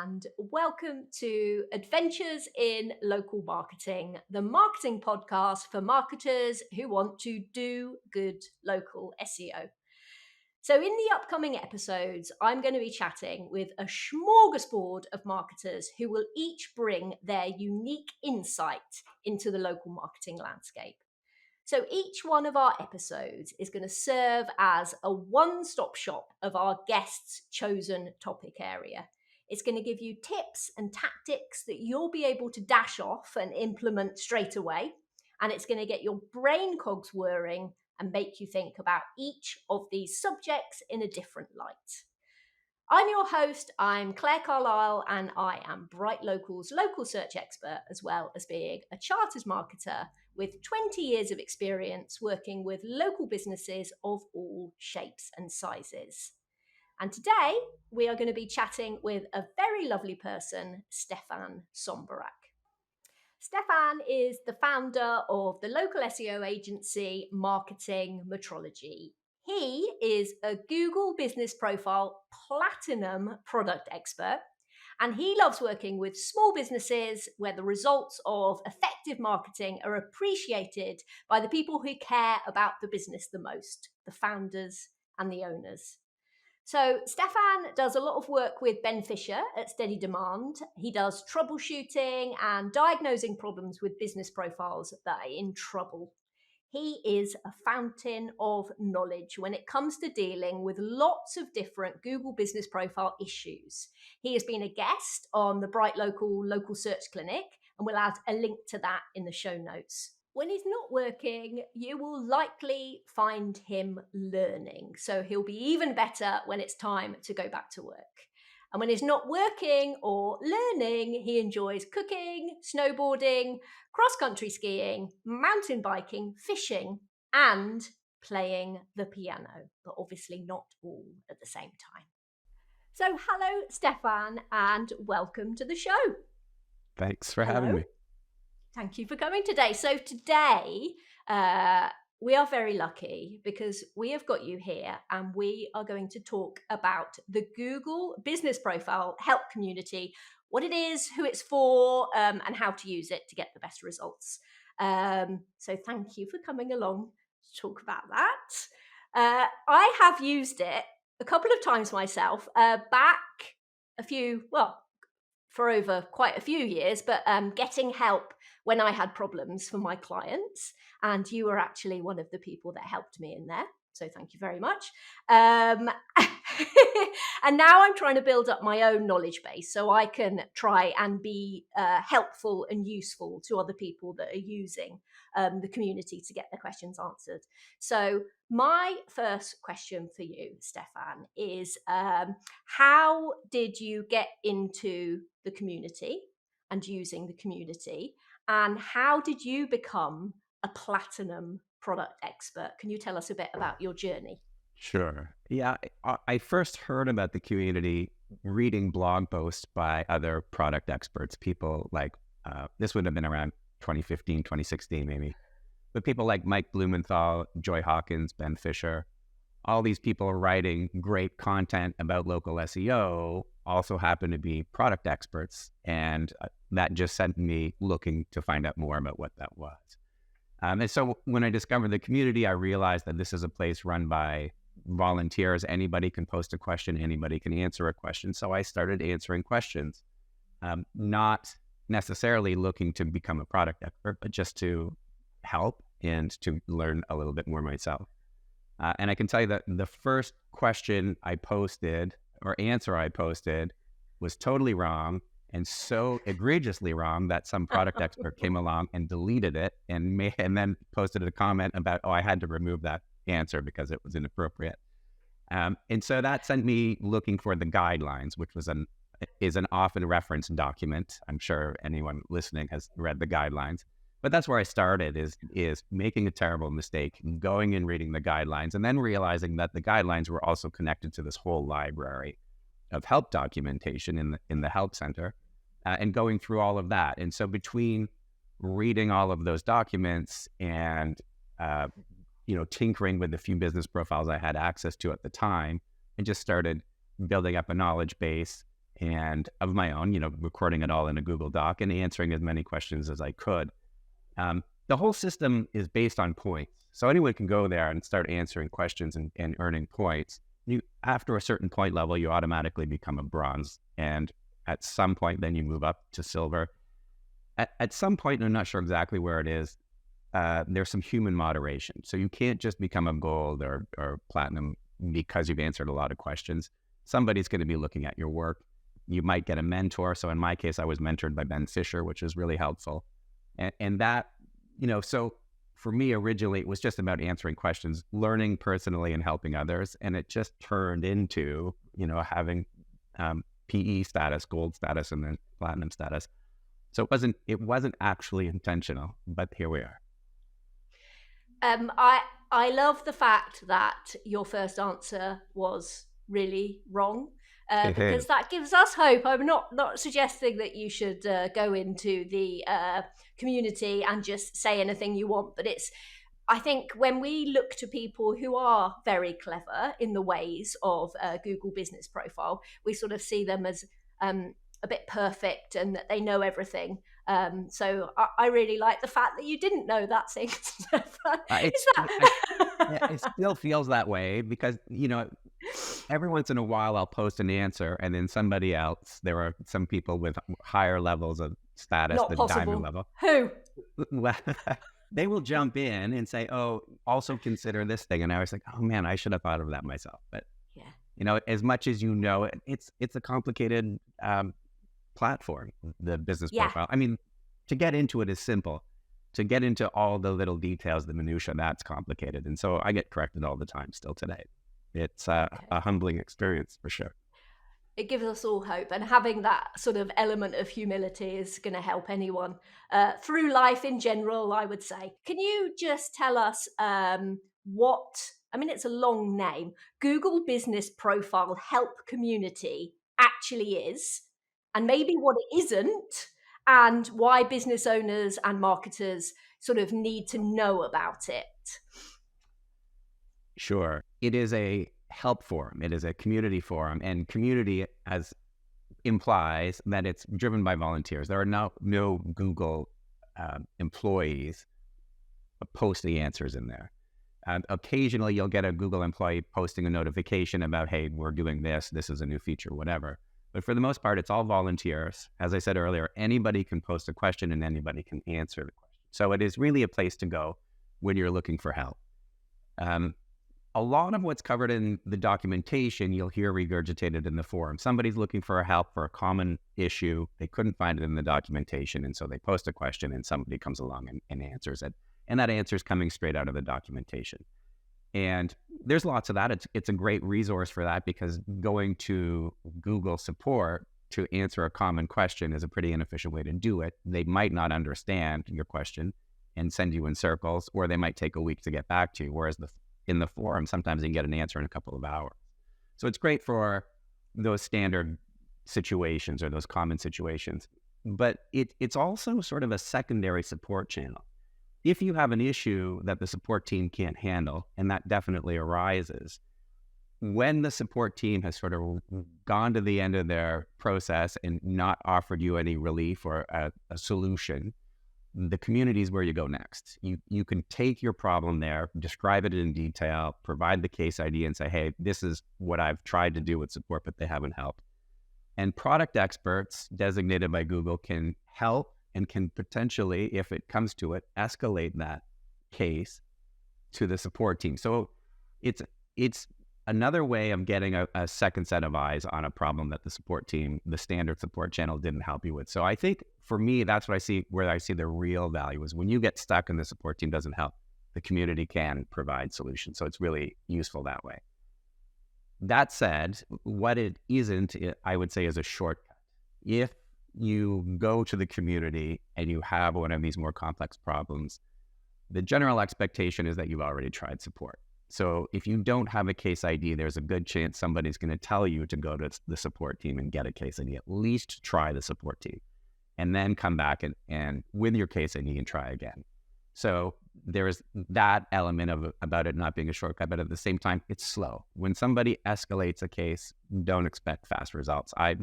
and welcome to Adventures in Local Marketing, the marketing podcast for marketers who want to do good local SEO. So in the upcoming episodes, I'm going to be chatting with a smorgasbord of marketers who will each bring their unique insight into the local marketing landscape. So each one of our episodes is going to serve as a one-stop shop of our guest's chosen topic area. It's going to give you tips and tactics that you'll be able to dash off and implement straight away. And it's going to get your brain cogs whirring and make you think about each of these subjects in a different light. I'm your host, I'm Claire Carlisle, and I am BrightLocal's local search expert, as well as being a chartered marketer with 20 years of experience working with local businesses of all shapes and sizes. And today we are going to be chatting with a very lovely person, Stefan Somborac. Stefan is the founder of the local SEO agency Marketing Metrology. He is a Google Business Profile Platinum product expert, and he loves working with small businesses where the results of effective marketing are appreciated by the people who care about the business the most, the founders and the owners. So Stefan does a lot of work with Ben Fisher at Steady Demand. He does troubleshooting and diagnosing problems with business profiles that are in trouble. He is a fountain of knowledge when it comes to dealing with lots of different Google Business Profile issues. He has been a guest on the BrightLocal Local Search Clinic, and we'll add a link to that in the show notes. When he's not working, you will likely find him learning. So he'll be even better when it's time to go back to work. And when he's not working or learning, he enjoys cooking, snowboarding, cross-country skiing, mountain biking, fishing, and playing the piano, but obviously not all at the same time. So hello, Stefan, and welcome to the show. Thanks for having me. Thank you for coming today. So today, we are very lucky because we have got you here and we are going to talk about the Google Business Profile Help Community, what it is, who it's for, and how to use it to get the best results. So thank you for coming along to talk about that. I have used it a couple of times myself, back for over quite a few years, but getting help when I had problems for my clients. And you were actually one of the people that helped me in there. So thank you very much. And now I'm trying to build up my own knowledge base so I can try and be helpful and useful to other people that are using the community to get their questions answered. So my first question for you, Stefan, is how did you get into the community and using the community? And how did you become a platinum product expert? Can you tell us a bit about your journey? Sure. Yeah, I first heard about the community reading blog posts by other product experts, people like, this would have been around 2015, 2016 maybe, but people like Mike Blumenthal, Joy Hawkins, Ben Fisher, all these people writing great content about local SEO also happen to be product experts. And that just sent me looking to find out more about what that was. And so when I discovered the community, I realized that this is a place run by volunteers. Anybody can post a question, anybody can answer a question. So I started answering questions, not necessarily looking to become a product expert, but just to help and to learn a little bit more myself. And I can tell you that the first question I posted or answer I posted was totally wrong and so egregiously wrong that some product expert came along and deleted it and then posted a comment about, I had to remove that answer because it was inappropriate. And so that sent me looking for the guidelines, which is an often referenced document. I'm sure anyone listening has read the guidelines. But that's where I started, is making a terrible mistake, going and reading the guidelines, and then realizing that the guidelines were also connected to this whole library of help documentation in the help center, and going through all of that. And so between reading all of those documents and tinkering with the few business profiles I had access to at the time, I just started building up a knowledge base and of my own, recording it all in a Google Doc and answering as many questions as I could. The whole system is based on points. So anyone can go there and start answering questions and earning points. After a certain point level, you automatically become a bronze. And at some point, then you move up to silver. At some point, and I'm not sure exactly where it is, there's some human moderation. So you can't just become a gold or platinum because you've answered a lot of questions. Somebody's going to be looking at your work. You might get a mentor. So in my case, I was mentored by Ben Fisher, which was really helpful. And that, so for me, originally, it was just about answering questions, learning personally and helping others. And it just turned into, having PE status, gold status, and then platinum status. So it wasn't actually intentional, but here we are. I love the fact that your first answer was really wrong, because that gives us hope. I'm not suggesting that you should go into the community and just say anything you want, but I think when we look to people who are very clever in the ways of Google Business Profile, we sort of see them as a bit perfect and that they know everything. So I really like the fact that you didn't know that thing. It still feels that way because, every once in a while I'll post an answer and then somebody else, there are some people with higher levels of status, Not the possible. diamond level. Who? They will jump in and say, oh, also consider this thing. And I was like, oh man, I should have thought of that myself. But, as much as it's a complicated platform, the business profile. I mean, to get into it is simple. To get into all the little details, the minutia, that's complicated. And so I get corrected all the time still today. It's a humbling experience for sure. It gives us all hope, and having that sort of element of humility is going to help anyone through life in general, I would say. Can you just tell us it's a long name, Google Business Profile Help Community actually is, and maybe what it isn't, and why business owners and marketers sort of need to know about it? Sure. It is a help forum. It is a community forum, and community implies that it's driven by volunteers. There are no Google employees posting answers in there. Occasionally, you'll get a Google employee posting a notification about, hey, we're doing this is a new feature, whatever. But for the most part, it's all volunteers. As I said earlier, anybody can post a question and anybody can answer the question. So it is really a place to go when you're looking for help. A lot of what's covered in the documentation, you'll hear regurgitated in the forum. Somebody's looking for help for a common issue. They couldn't find it in the documentation, and so they post a question and somebody comes along and answers it. And that answer is coming straight out of the documentation. And there's lots of that. It's a great resource for that, because going to Google support to answer a common question is a pretty inefficient way to do it. They might not understand your question and send you in circles, or they might take a week to get back to you. Whereas in the forum, sometimes you can get an answer in a couple of hours. So it's great for those standard situations or those common situations. But it's also sort of a secondary support channel. If you have an issue that the support team can't handle, and that definitely arises, when the support team has sort of gone to the end of their process and not offered you any relief or a solution, the community is where you go next. You can take your problem there, describe it in detail, provide the case ID and say, hey, this is what I've tried to do with support, but they haven't helped. And product experts designated by Google can help and can potentially, if it comes to it, escalate that case to the support team. So it's another way of getting a second set of eyes on a problem that the support team, the standard support channel, didn't help you with. So I think for me, that's what I see, where I see the real value is when you get stuck and the support team doesn't help, the community can provide solutions. So it's really useful that way. That said, what it isn't, I would say, is a shortcut. If you go to the community and you have one of these more complex problems, the general expectation is that you've already tried support. So if you don't have a case ID, there's a good chance somebody's going to tell you to go to the support team and get a case ID. At least try the support team, and then come back and with your case ID and try again. So there's that element of about it not being a shortcut, but at the same time, it's slow. When somebody escalates a case, don't expect fast results. At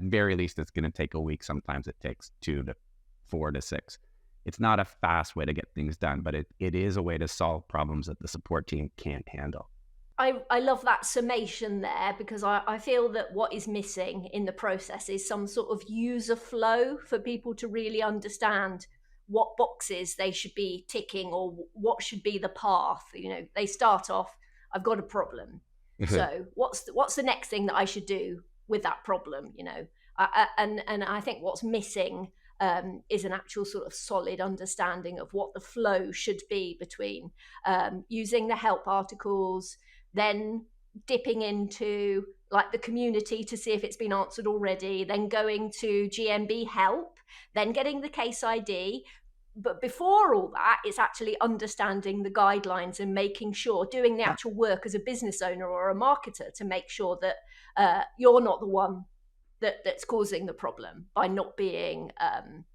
very least, it's going to take a week. Sometimes it takes 2 to 4 to 6. It's not a fast way to get things done, but it is a way to solve problems that the support team can't handle. I love that summation there, because I feel that what is missing in the process is some sort of user flow for people to really understand what boxes they should be ticking, or what should be the path. They start off, I've got a problem. So what's the next thing that I should do with that problem? And I think what's missing is an actual sort of solid understanding of what the flow should be between using the help articles, then dipping into like the community to see if it's been answered already, then going to GMB help, then getting the case ID. But before all that, it's actually understanding the guidelines and making sure, doing the actual work as a business owner or a marketer to make sure that you're not the one that's causing the problem by not being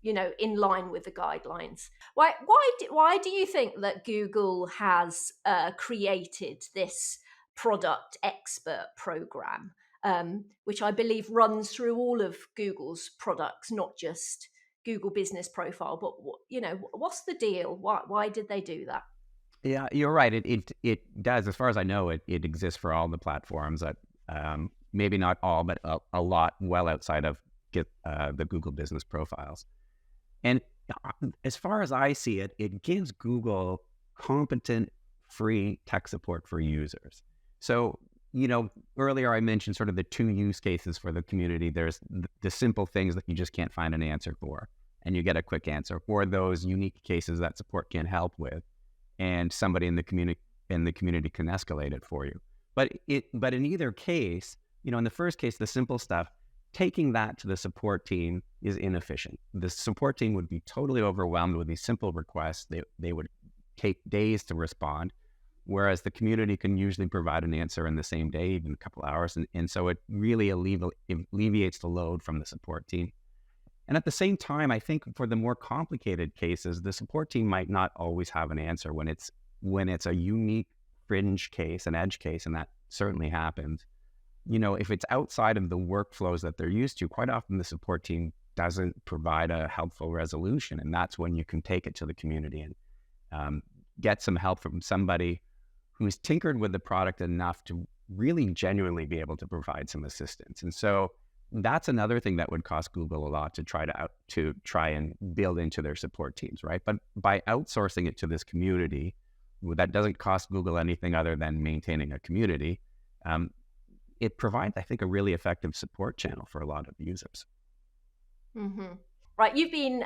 in line with the guidelines. Why do you think that Google has created this product expert program, which I believe runs through all of Google's products, not just Google Business Profile? But what's the deal? Why did they do that? Yeah, you're right. It does, as far as I know, it exists for all the platforms. That maybe not all, but a lot well outside of the Google Business Profiles. And as far as I see it, it gives Google competent, free tech support for users. So, earlier I mentioned sort of the 2 use cases for the community. There's the simple things that you just can't find an answer for, and you get a quick answer, or those unique cases that support can help with, and somebody in the community can escalate it for you. But in either case, in the first case, the simple stuff, taking that to the support team is inefficient. The support team would be totally overwhelmed with these simple requests. They would take days to respond, whereas the community can usually provide an answer in the same day, even a couple hours. And so it really alleviates the load from the support team. And at the same time, I think for the more complicated cases, the support team might not always have an answer when it's a unique fringe case, an edge case, and that certainly happens. If it's outside of the workflows that they're used to, quite often the support team doesn't provide a helpful resolution. And that's when you can take it to the community and get some help from somebody who's tinkered with the product enough to really genuinely be able to provide some assistance. And so that's another thing that would cost Google a lot to try and build into their support teams, right? But by outsourcing it to this community, that doesn't cost Google anything other than maintaining a community. It provides, I think, a really effective support channel for a lot of users. Mm-hmm. Right, you've been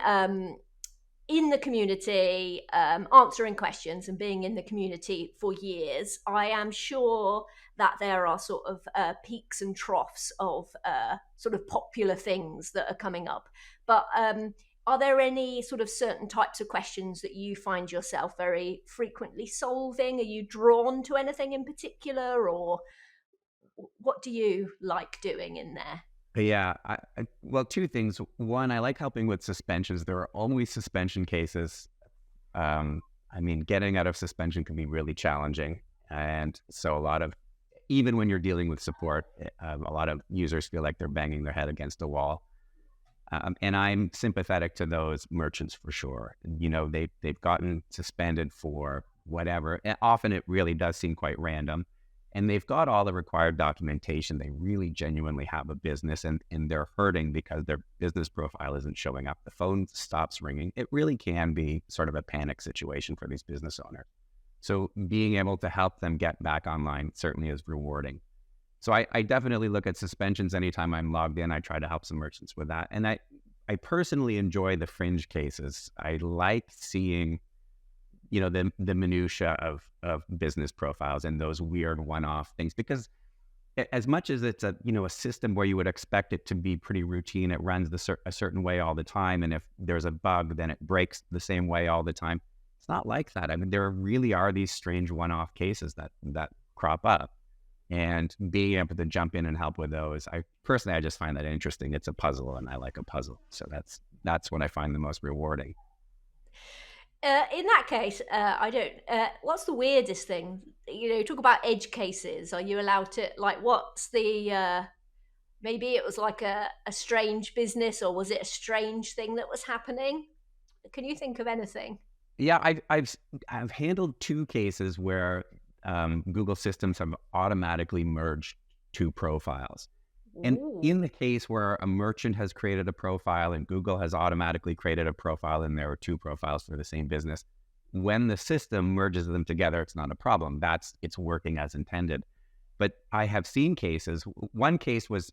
in the community, answering questions and being in the community for years. I am sure that there are sort of peaks and troughs of sort of popular things that are coming up. But are there any sort of certain types of questions that you find yourself very frequently solving? Are you drawn to anything in particular, or what do you like doing in there? Yeah, well, 2 things. One, I like helping with suspensions. There are always suspension cases. Getting out of suspension can be really challenging. And so even when you're dealing with support, a lot of users feel like they're banging their head against a wall. And I'm sympathetic to those merchants for sure. They've gotten suspended for whatever. And often it really does seem quite random. And they've got all the required documentation. They really genuinely have a business, and they're hurting because their business profile isn't showing up. The phone stops ringing. It really can be sort of a panic situation for these business owners. So being able to help them get back online certainly is rewarding. So I definitely look at suspensions anytime I'm logged in. I try to help some merchants with that. And I personally enjoy the fringe cases. I like seeing the minutia of business profiles and those weird one-off things, because as much as it's a system where you would expect it to be pretty routine, it runs a certain way all the time, and if there's a bug, then it breaks the same way all the time. It's not like that. There really are these strange one-off cases that crop up, and being able to jump in and help with those, I just find that interesting. It's a puzzle, and I like a puzzle, so that's what I find the most rewarding. In that case, I don't. What's the weirdest thing? Talk about edge cases. Are you allowed to, like, what's the? Maybe it was like a strange business, or was it a strange thing that was happening? Can you think of anything? Yeah, I've handled two cases where Google systems have automatically merged two profiles. And Ooh. in the case where a merchant has created a profile and Google has automatically created a profile and there are two profiles for the same business, when the system merges them together, it's not a problem. It's working as intended. But I have seen cases. One case was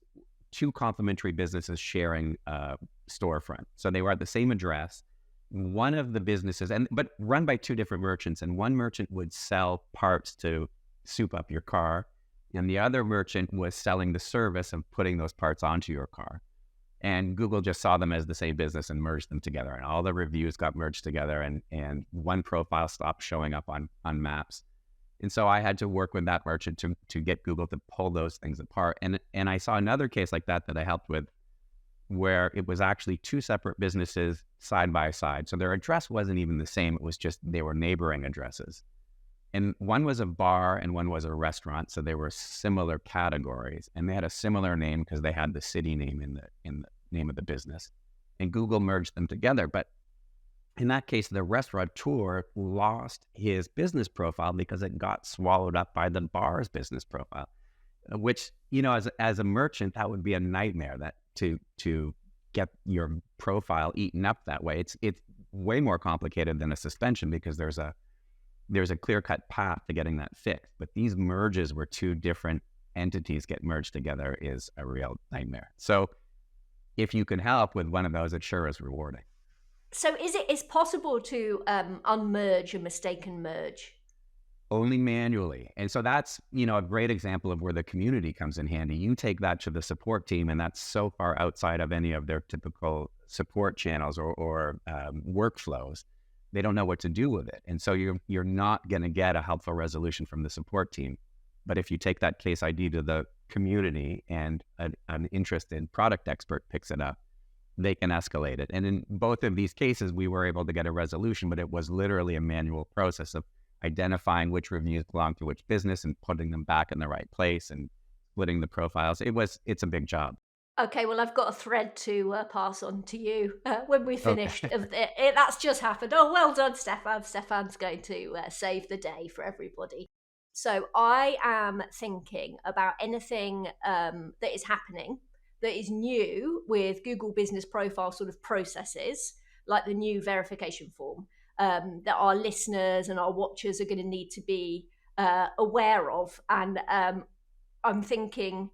two complementary businesses sharing a storefront. So they were at the same address. One of the businesses, but run by two different merchants, and one merchant would sell parts to soup up your car, and the other merchant was selling the service of putting those parts onto your car. And Google just saw them as the same business and merged them together, and all the reviews got merged together, and one profile stopped showing up on maps. And so I had to work with that merchant to get Google to pull those things apart. And I saw another case like that I helped with, where it was actually two separate businesses side by side. So their address wasn't even the same. It was just they were neighboring addresses. And one was a bar and one was a restaurant. So they were similar categories, and they had a similar name because they had the city name in the name of the business. And Google merged them together. But in that case, the restaurateur lost his business profile because it got swallowed up by the bar's business profile, which, as a merchant, that would be a nightmare, that to get your profile eaten up that way. It's way more complicated than a suspension because there's a clear-cut path to getting that fixed. But these merges where two different entities get merged together is a real nightmare. So if you can help with one of those, it sure is rewarding. So it's possible to unmerge a mistaken merge? Only manually. And so that's, a great example of where the community comes in handy. You take that to the support team, and that's so far outside of any of their typical support channels or workflows. They don't know what to do with it. And so you're not going to get a helpful resolution from the support team. But if you take that case ID to the community and an interested product expert picks it up, they can escalate it. And in both of these cases, we were able to get a resolution, but it was literally a manual process of identifying which reviews belong to which business and putting them back in the right place and splitting the profiles. It's a big job. Okay, well, I've got a thread to pass on to you when we finished. Okay. That's just happened. Oh, well done, Stefan. Stefan's going to save the day for everybody. So I am thinking about anything that is happening that is new with Google Business Profile sort of processes, like the new verification form, that our listeners and our watchers are going to need to be aware of. And I'm thinking,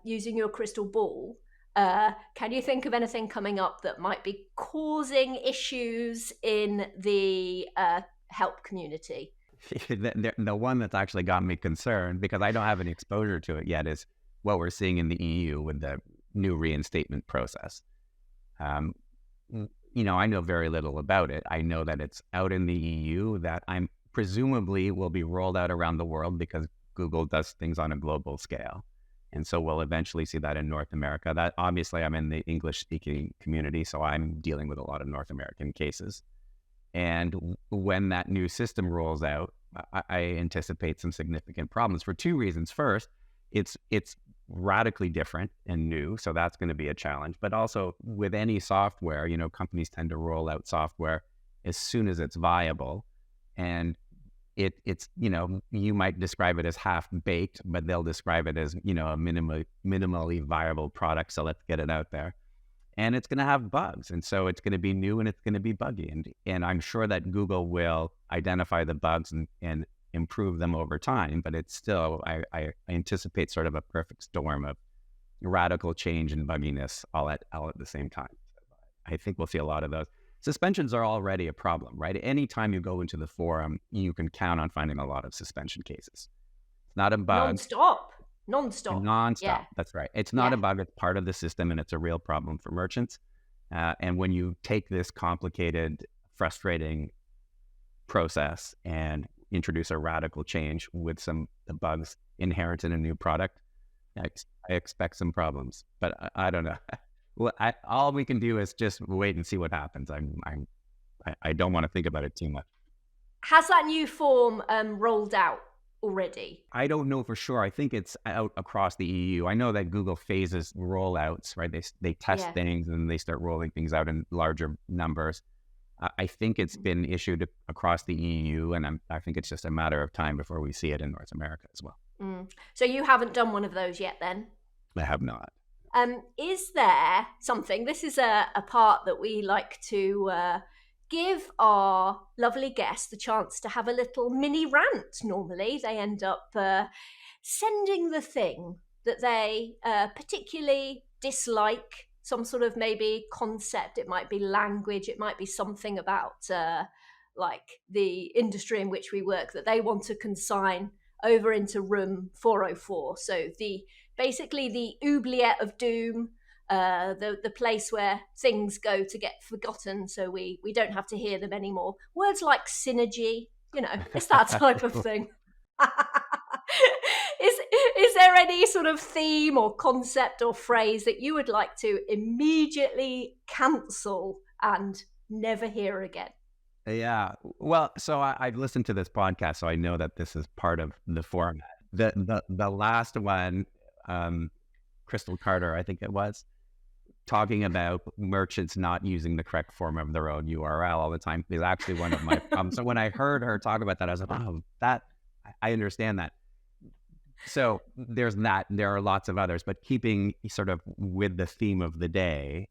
using your crystal ball, can you think of anything coming up that might be causing issues in the help community? The one that's actually got me concerned, because I don't have any exposure to it yet, is what we're seeing in the EU with the new reinstatement process. I know very little about it. I know that it's out in the EU, that I'm presumably will be rolled out around the world because Google does things on a global scale. And so we'll eventually see that in North America. That obviously I'm in the English speaking community, so I'm dealing with a lot of North American cases. And when that new system rolls out, I anticipate some significant problems for two reasons. First, it's radically different and new, so that's going to be a challenge. But also with any software, companies tend to roll out software as soon as it's viable. And it's you might describe it as half baked, but they'll describe it as, a minimally viable product. So let's get it out there. And it's going to have bugs. And so it's going to be new and it's going to be buggy. And I'm sure that Google will identify the bugs and improve them over time. But it's still, I anticipate sort of a perfect storm of radical change and bugginess all at the same time. I think we'll see a lot of those. Suspensions are already a problem, right? Anytime you go into the forum, you can count on finding a lot of suspension cases. It's not a bug. Non-stop. Nonstop. Yeah. That's right. It's not Yeah. a bug. It's part of the system, and it's a real problem for merchants. And when you take this complicated, frustrating process and introduce a radical change with some the bugs inherent in a new product, I expect some problems. But I don't know. Well, all we can do is just wait and see what happens. I'm I don't want to think about it too much. Has that new form rolled out already? I don't know for sure. I think it's out across the EU. I know that Google phases rollouts, right? They test things and they start rolling things out in larger numbers. I think it's been issued across the EU, and I think it's just a matter of time before we see it in North America as well. So you haven't done one of those yet then? I have not. Is there something, this is a part that we like to give our lovely guests the chance to have a little mini rant. Normally they end up sending the thing that they particularly dislike, some sort of maybe concept. It might be language, it might be something about like the industry in which we work that they want to consign over into room 404. So basically the oubliette of doom, the place where things go to get forgotten so we don't have to hear them anymore. Words like synergy, it's that type of thing. Is there any sort of theme or concept or phrase that you would like to immediately cancel and never hear again? Yeah. Well, so I've listened to this podcast, so I know that this is part of the format. The last one, Crystal Carter, I think it was, talking about merchants not using the correct form of their own URL all the time is actually one of my problems. So when I heard her talk about that, I was like, oh, I understand that. So there's that. There are lots of others, but keeping sort of with the theme of the day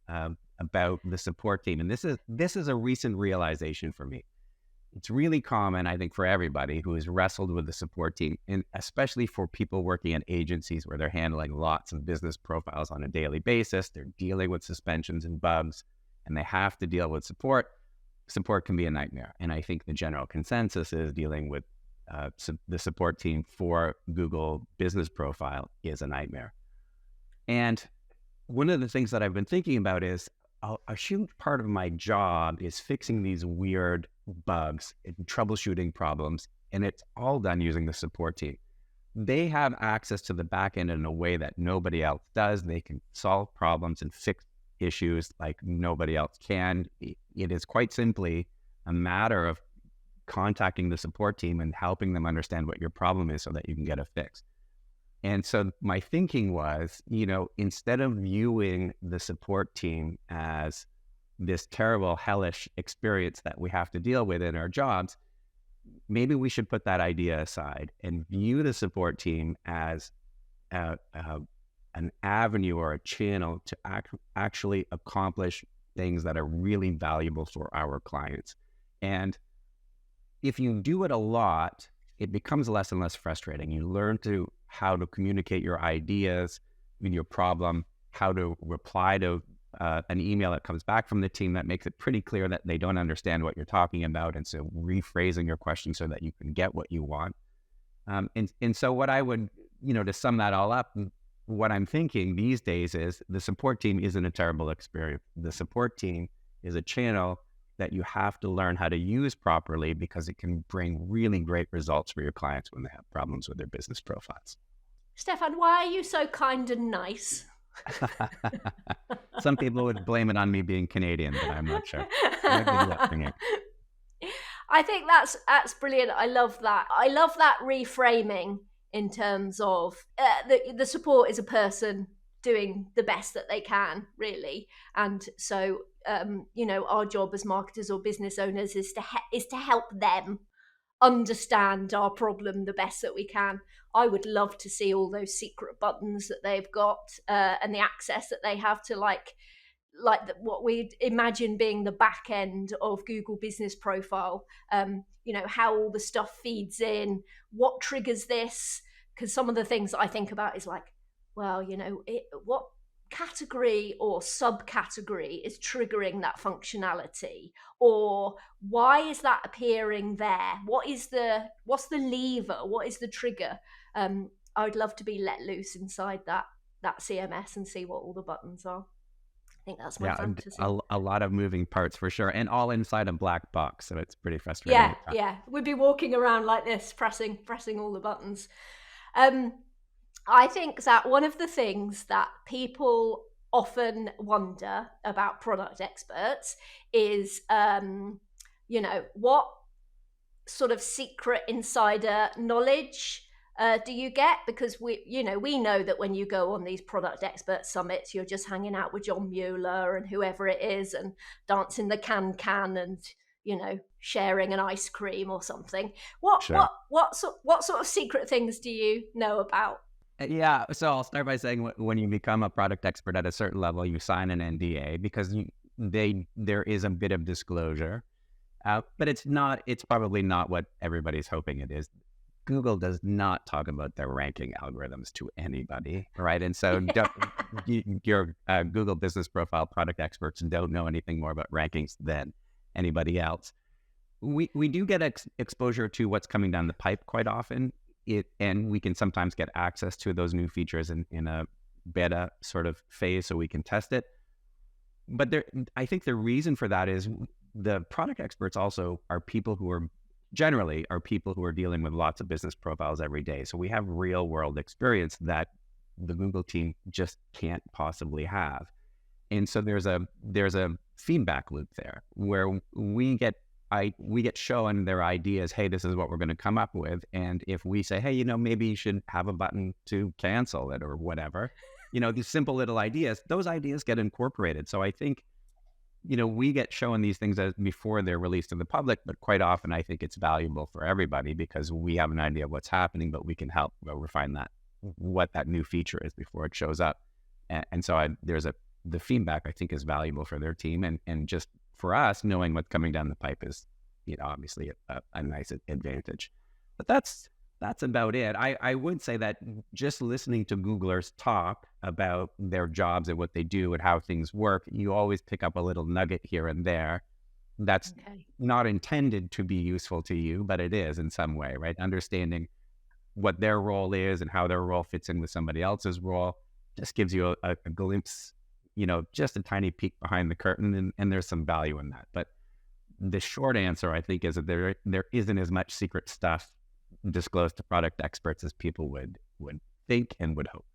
about the support team. And this is a recent realization for me. It's really common, I think, for everybody who has wrestled with the support team, and especially for people working in agencies where they're handling lots of business profiles on a daily basis. They're dealing with suspensions and bugs, and they have to deal with support. Support can be a nightmare. And I think the general consensus is dealing with the support team for Google Business Profile is a nightmare. And one of the things that I've been thinking about is a huge part of my job is fixing these weird bugs and troubleshooting problems, and it's all done using the support team. They have access to the back end in a way that nobody else does. They can solve problems and fix issues like nobody else can. It is quite simply a matter of contacting the support team and helping them understand what your problem is so that you can get a fix. And so my thinking was, instead of viewing the support team as this terrible, hellish experience that we have to deal with in our jobs, maybe we should put that idea aside and view the support team as an avenue or a channel to actually accomplish things that are really valuable for our clients. And if you do it a lot, it becomes less and less frustrating. You learn how to communicate your ideas with your problem, how to reply to an email that comes back from the team that makes it pretty clear that they don't understand what you're talking about. And so rephrasing your question so that you can get what you want. And so what I would, to sum that all up, what I'm thinking these days is the support team isn't a terrible experience. The support team is a channel that you have to learn how to use properly because it can bring really great results for your clients when they have problems with their business profiles. Stefan, why are you so kind and nice? Some people would blame it on me being Canadian, but I'm not sure. I think that's brilliant. I love that. I love that reframing in terms of the support is a person doing the best that they can, really. And so, our job as marketers or business owners is to help them understand our problem the best that we can. I would love to see all those secret buttons that they've got and the access that they have to like what we'd imagine being the back end of Google Business Profile. How all the stuff feeds in, what triggers this, because some of the things that I think about is like, well, what category or subcategory is triggering that functionality, or why is that appearing there? What's the lever? What is the trigger? I would love to be let loose inside that CMS and see what all the buttons are. I think that's my fantasy. A lot of moving parts for sure, and all inside a black box, so it's pretty frustrating. Yeah. We'd be walking around like this, pressing all the buttons. I think that one of the things that people often wonder about product experts is what sort of secret insider knowledge do you get? Because we know that when you go on these product expert summits, you're just hanging out with John Mueller and whoever it is and dancing the can and sharing an ice cream or something. Sure. What sort of secret things do you know about? Yeah. So I'll start by saying when you become a product expert at a certain level, you sign an NDA because there is a bit of disclosure, but it's probably not what everybody's hoping it is. Google does not talk about their ranking algorithms to anybody, right? And so your Google business profile product experts don't know anything more about rankings than anybody else. We do get exposure to what's coming down the pipe quite often, and we can sometimes get access to those new features in a beta sort of phase so we can test it. But I think the reason for that is the product experts also are people who are dealing with lots of business profiles every day. So we have real world experience that the Google team just can't possibly have. And so there's a feedback loop there where we get shown their ideas. Hey, this is what we're going to come up with. And if we say, hey, maybe you should have a button to cancel it or whatever, these simple little ideas, those ideas get incorporated. So I think, we get shown these things before they're released to the public, but quite often I think it's valuable for everybody because we have an idea of what's happening, but we can help refine what that new feature is before it shows up. And so the feedback I think is valuable for their team and just for us, knowing what's coming down the pipe is, obviously a nice advantage. But that's about it. I would say that just listening to Googlers talk about their jobs and what they do and how things work, you always pick up a little nugget here and there that's not intended to be useful to you, but it is in some way, right? Understanding what their role is and how their role fits in with somebody else's role just gives you a glimpse, just a tiny peek behind the curtain, and there's some value in that. But the short answer, I think, is that there isn't as much secret stuff disclosed to product experts as people would think and would hope.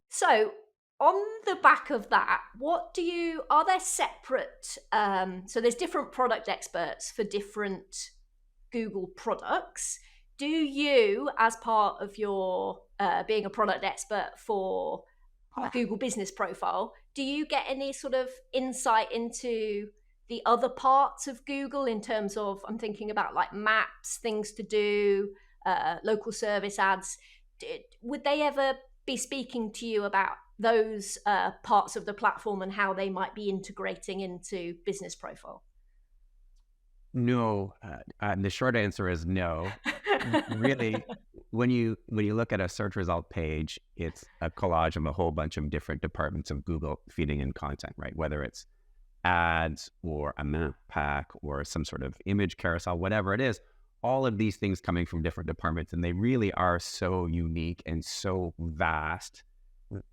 So on the back of that, are there separate, so there's different product experts for different Google products. Do you, as part of your being a product expert for Google Business Profile, do you get any sort of insight into the other parts of Google in terms of, I'm thinking about like maps, things to do, local service ads? Would they ever be speaking to you about those parts of the platform and how they might be integrating into Business Profile? No, the short answer is no. Really, when you look at a search result page, it's a collage of a whole bunch of different departments of Google feeding in content, right? Whether it's ads or a map pack or some sort of image carousel, whatever it is, all of these things coming from different departments, and they really are so unique and so vast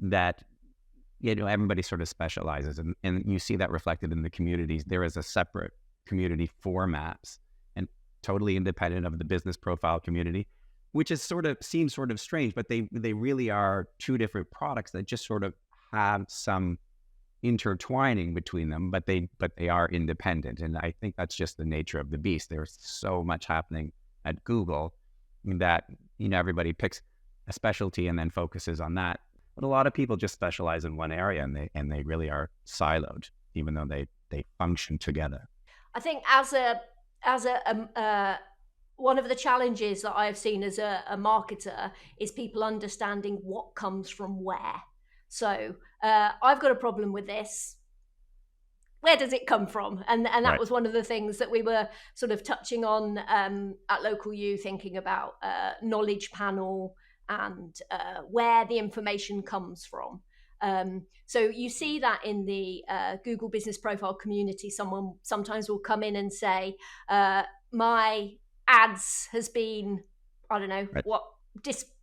that everybody sort of specializes, and you see that reflected in the communities. There is a separate community for maps and totally independent of the business profile community, which is seems sort of strange, but they really are two different products that just sort of have some intertwining between them, but they are independent. And I think that's just the nature of the beast. There's so much happening at Google that everybody picks a specialty and then focuses on that. But a lot of people just specialize in one area, and they really are siloed, even though they function together. I think as a one of the challenges that I've seen as a marketer is people understanding what comes from where. So I've got a problem with this. Where does it come from? And that Right. was one of the things that we were sort of touching on at Local U, thinking about knowledge panel and where the information comes from. So you see that in the Google Business Profile community, someone sometimes will come in and say, my ads has been, I don't know, Right.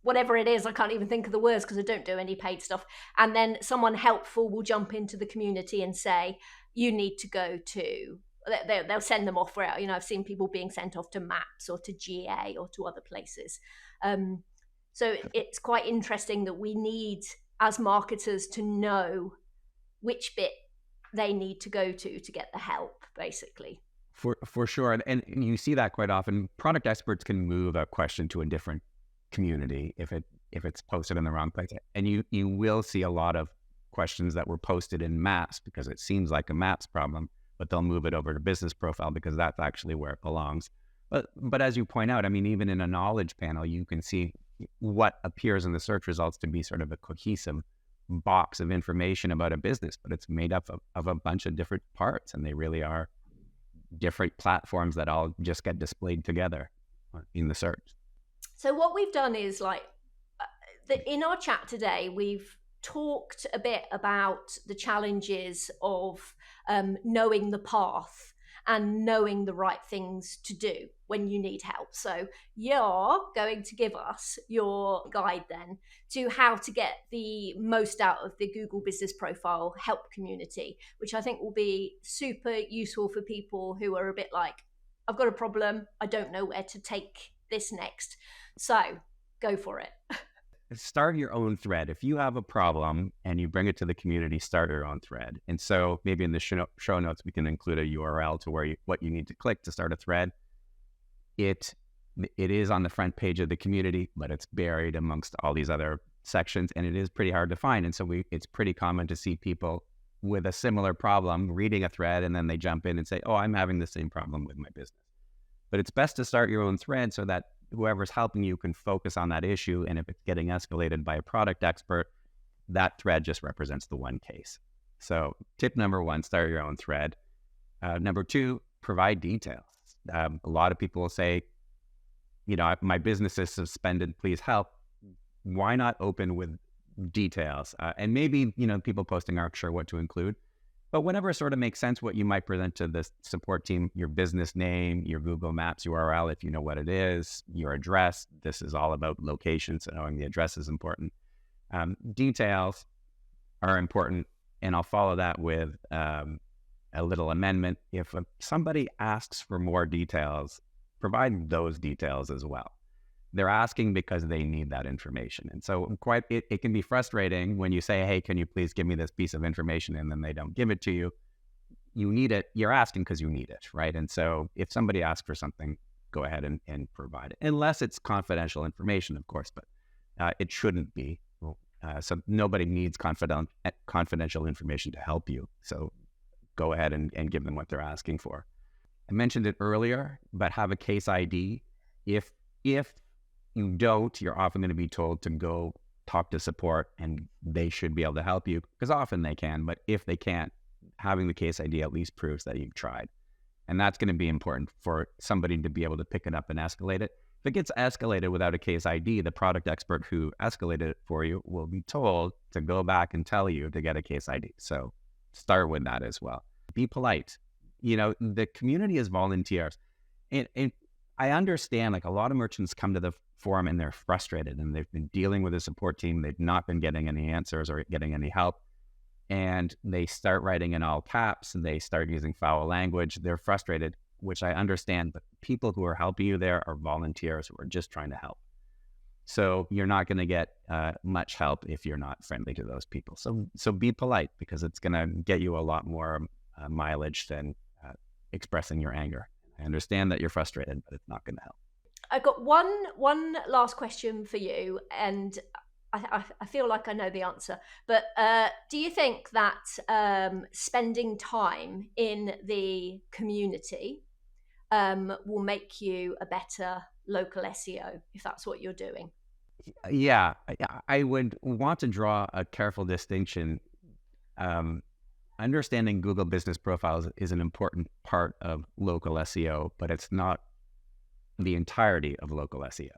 whatever it is, I can't even think of the words because I don't do any paid stuff. And then someone helpful will jump into the community and say, you need to go to, they'll send them off where, I've seen people being sent off to Maps or to GA or to other places. So it's quite interesting that we need, as marketers, to know which bit they need to go to get the help, basically. For sure. And you see that quite often. Product experts can move a question to a different community if it's posted in the wrong place. And you will see a lot of questions that were posted in maps because it seems like a maps problem, but they'll move it over to business profile because that's actually where it belongs. But as you point out, I mean, even in a knowledge panel, you can see what appears in the search results to be sort of a cohesive box of information about a business, but it's made up of a bunch of different parts, and they really are different platforms that all just get displayed together in the search. So what we've done is in our chat today, we've talked a bit about the challenges of knowing the path and knowing the right things to do when you need help. So you're going to give us your guide then to how to get the most out of the Google Business Profile help community, which I think will be super useful for people who are a bit like, I've got a problem, I don't know where to take this next. So go for it. Start your own thread. If you have a problem and you bring it to the community, start your own thread. And so maybe in the show notes, we can include a URL to what you need to click to start a thread. It is on the front page of the community, but it's buried amongst all these other sections, and it is pretty hard to find. And so it's pretty common to see people with a similar problem reading a thread, and then they jump in and say, oh, I'm having the same problem with my business. But it's best to start your own thread so that whoever's helping you can focus on that issue. And if it's getting escalated by a product expert, that thread just represents the one case. So tip number one, start your own thread. Number two, provide details. A lot of people will say, my business is suspended, please help. Why not open with details? And maybe, people posting aren't sure what to include. But whenever sort of makes sense, what you might present to the support team, your business name, your Google Maps URL, if you know what it is, your address. This is all about location, so knowing the address is important. Details are important, and I'll follow that with a little amendment. If somebody asks for more details, provide those details as well. They're asking because they need that information. And so it can be frustrating when you say, hey, can you please give me this piece of information? And then they don't give it to you. You need it. You're asking because you need it, right? And so if somebody asks for something, go ahead and provide it. Unless it's confidential information, of course, but it shouldn't be. So nobody needs confidential information to help you. So go ahead and give them what they're asking for. I mentioned it earlier, but have a case ID. If you don't, you're often going to be told to go talk to support, and they should be able to help you, because often they can. But if they can't, having the case ID at least proves that you've tried. And that's going to be important for somebody to be able to pick it up and escalate it. If it gets escalated without a case ID, the product expert who escalated it for you will be told to go back and tell you to get a case ID. So start with that as well. Be polite. The community is volunteers. And I understand, a lot of merchants come to the forum and they're frustrated, and they've been dealing with a support team. They've not been getting any answers or getting any help. And they start writing in all caps, and they start using foul language. They're frustrated, which I understand, but people who are helping you there are volunteers who are just trying to help. So you're not going to get much help if you're not friendly to those people. So be polite, because it's going to get you a lot more mileage than expressing your anger. I understand that you're frustrated, but it's not going to help. I've got one last question for you, and I feel like I know the answer, but do you think that spending time in the community will make you a better local SEO, if that's what you're doing? Yeah, I would want to draw a careful distinction. Understanding Google Business Profiles is an important part of local SEO, but it's not the entirety of local SEO.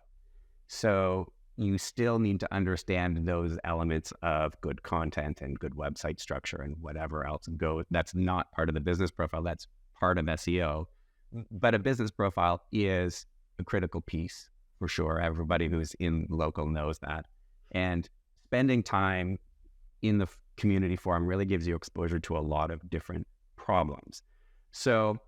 So you still need to understand those elements of good content and good website structure and whatever else goes. That's not part of the business profile. That's part of SEO. But a business profile is a critical piece for sure. Everybody who's in local knows that. And spending time in the community forum really gives you exposure to a lot of different problems. So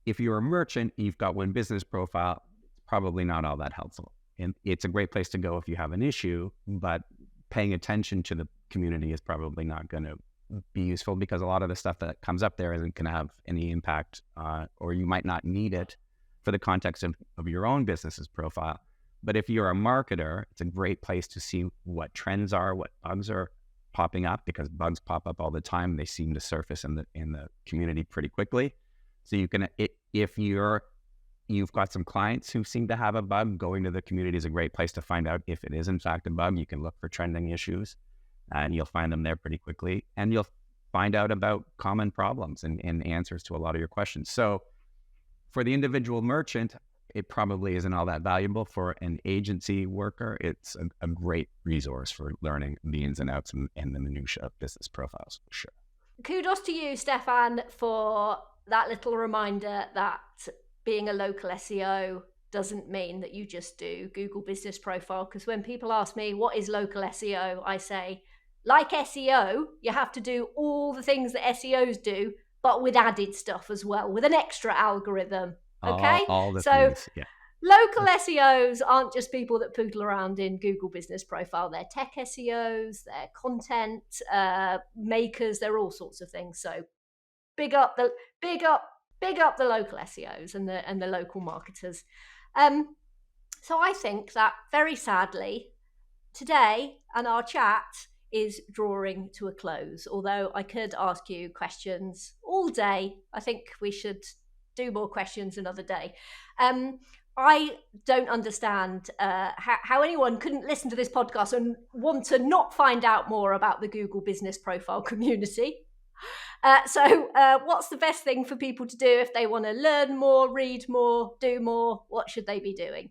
if you're a merchant, you've got one business profile, it's probably not all that helpful. And it's a great place to go if you have an issue, but paying attention to the community is probably not going to be useful because a lot of the stuff that comes up there isn't going to have any impact, or you might not need it for the context of your own business's profile. But if you're a marketer, it's a great place to see what trends are, what bugs are popping up, because bugs pop up all the time. They seem to surface in the community pretty quickly. So you can, if you've got some clients who seem to have a bug, going to the community is a great place to find out if it is in fact a bug. You can look for trending issues and you'll find them there pretty quickly. And you'll find out about common problems and answers to a lot of your questions. So for the individual merchant, it probably isn't all that valuable. For an agency worker, it's a great resource for learning the ins and outs and the minutiae of business profiles, for sure. Kudos to you, Stefan, for that little reminder that being a local SEO doesn't mean that you just do Google Business Profile. Because when people ask me, what is local SEO? I say, like SEO, you have to do all the things that SEOs do, but with added stuff as well, with an extra algorithm. Okay? All the so things, yeah. Local SEOs aren't just people that poodle around in Google Business Profile. They're tech SEOs, they're content makers, they're all sorts of things. So big up the local SEOs and the local marketers. So I think that very sadly today and our chat is drawing to a close. Although I could ask you questions all day, I think we should do more questions another day. I don't understand how anyone couldn't listen to this podcast and want to not find out more about the Google Business Profile community. So what's the best thing for people to do if they want to learn more, read more, do more? What should they be doing?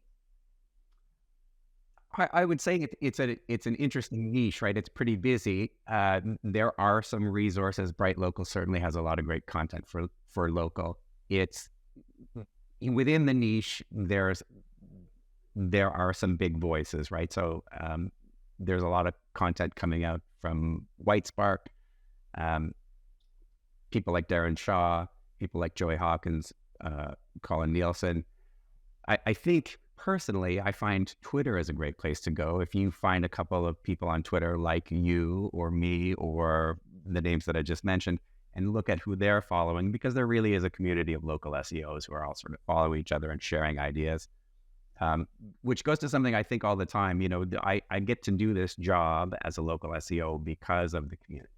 I would say it's an interesting niche, right? It's pretty busy. There are some resources. BrightLocal certainly has a lot of great content for local. It's within the niche. There are some big voices, right? So there's a lot of content coming out from Whitespark, people like Darren Shaw, people like Joey Hawkins, Colin Nielsen. I think personally, I find Twitter is a great place to go. If you find a couple of people on Twitter like you or me or the names that I just mentioned, and look at who they're following, because there really is a community of local SEOs who are all sort of following each other and sharing ideas, which goes to something I think all the time. You know, I get to do this job as a local SEO because of the community,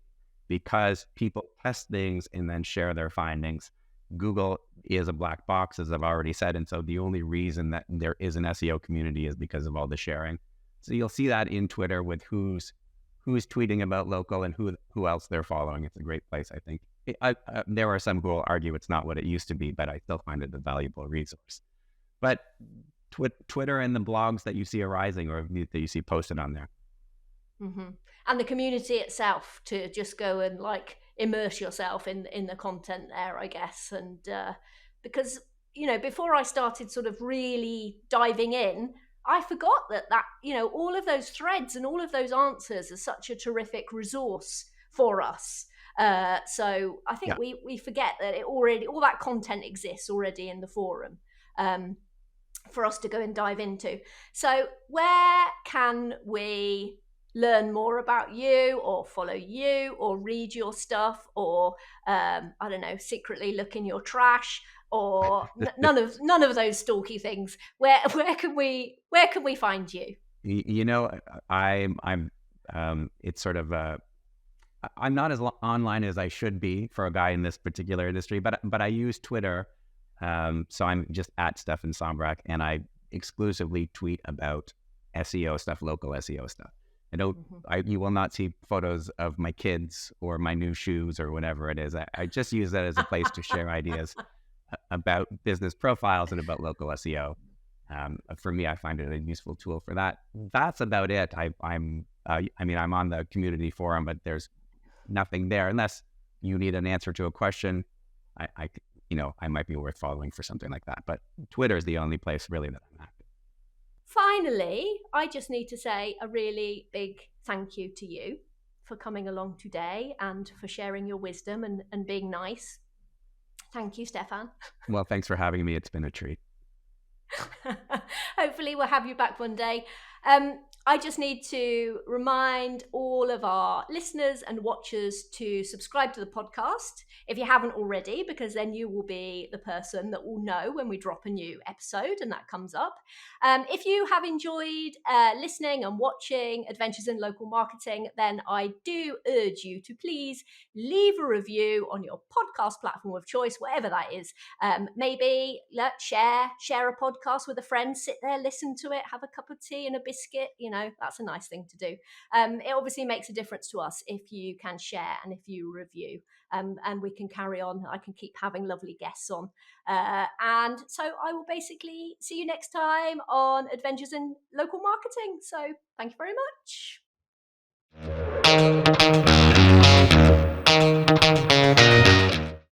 because people test things and then share their findings. Google is a black box, as I've already said, and so the only reason that there is an SEO community is because of all the sharing. So you'll see that in Twitter with who's tweeting about local and who else they're following. It's a great place, I think. There are some who will argue it's not what it used to be, but I still find it a valuable resource. But Twitter and the blogs that you see arising or that you see posted on there. Mm-hmm. And the community itself, to just go and like immerse yourself in the content there, I guess. And because, you know, before I started sort of really diving in, I forgot that, you know, all of those threads and all of those answers are such a terrific resource for us. So I think we forget that all that content exists already in the forum for us to go and dive into. So where can we learn more about you or follow you or read your stuff or I don't know, secretly look in your trash or none of those stalky things? Where can we find you? You know, I'm it's sort of I'm not as online as I should be for a guy in this particular industry, but I use Twitter, so I'm just at Stefan Somborac, and I exclusively tweet about SEO stuff, local SEO stuff. You will not see photos of my kids or my new shoes or whatever it is. I just use that as a place to share ideas about business profiles and about local SEO. For me, I find it a useful tool for that. That's about it. I'm on the community forum, but there's nothing there unless you need an answer to a question. I might be worth following for something like that. But Twitter is the only place really that I'm active. Finally, I just need to say a really big thank you to you for coming along today and for sharing your wisdom and being nice. Thank you, Stefan. Well, thanks for having me. It's been a treat. Hopefully we'll have you back one day. I just need to remind all of our listeners and watchers to subscribe to the podcast if you haven't already, because then you will be the person that will know when we drop a new episode and that comes up. If you have enjoyed listening and watching Adventures in Local Marketing, then I do urge you to please leave a review on your podcast platform of choice, whatever that is. Maybe share a podcast with a friend, sit there, listen to it, have a cup of tea and a biscuit. That's a nice thing to do. It obviously makes a difference to us if you can share and if you review, and we can carry on. I can keep having lovely guests on. And so I will basically see you next time on Adventures in Local Marketing. So thank you very much.